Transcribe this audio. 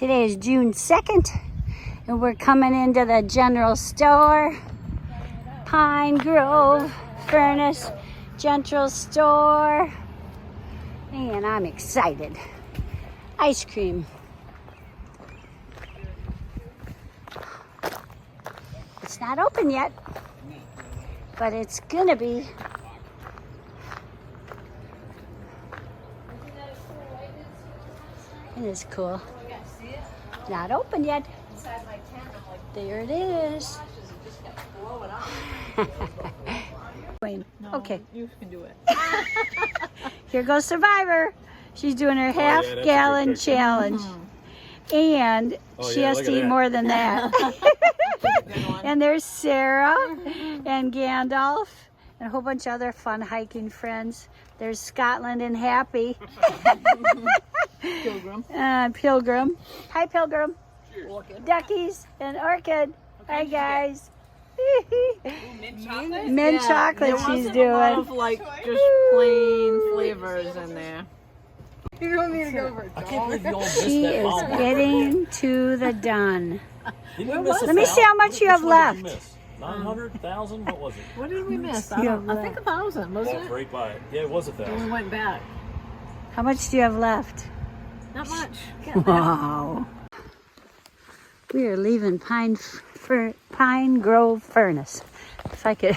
Today is June 2nd, and we're coming into the general store. Pine Grove Furnace General Store. And I'm excited. Ice cream. It's not open yet, but it's gonna be. It is cool. Not open yet. There it is. Wayne. Okay. You can do it. Here goes Survivor. She's doing her half-gallon challenge. And she has to eat more than that. And there's Sarah and Gandalf and a whole bunch of other fun hiking friends. There's Scotland and Happy. Pilgrim. Pilgrim. Hi, Pilgrim. Orchid. Duckies and Orchid. Hi, guys. Mint chocolate? Mint chocolate she's doing. A lot of like just plain flavors in there. You don't need to go for I can't believe you all missed She that is mile mark. getting to the done. Let me see how much you have left. 900,000? What was it? What did we miss? You have I think 1,000, wasn't Walked it? right by it. Yeah, it was When we 1,000. went back. How much do you have left? Not much. Getting there. Wow. We are leaving Pine Grove Furnace. If I could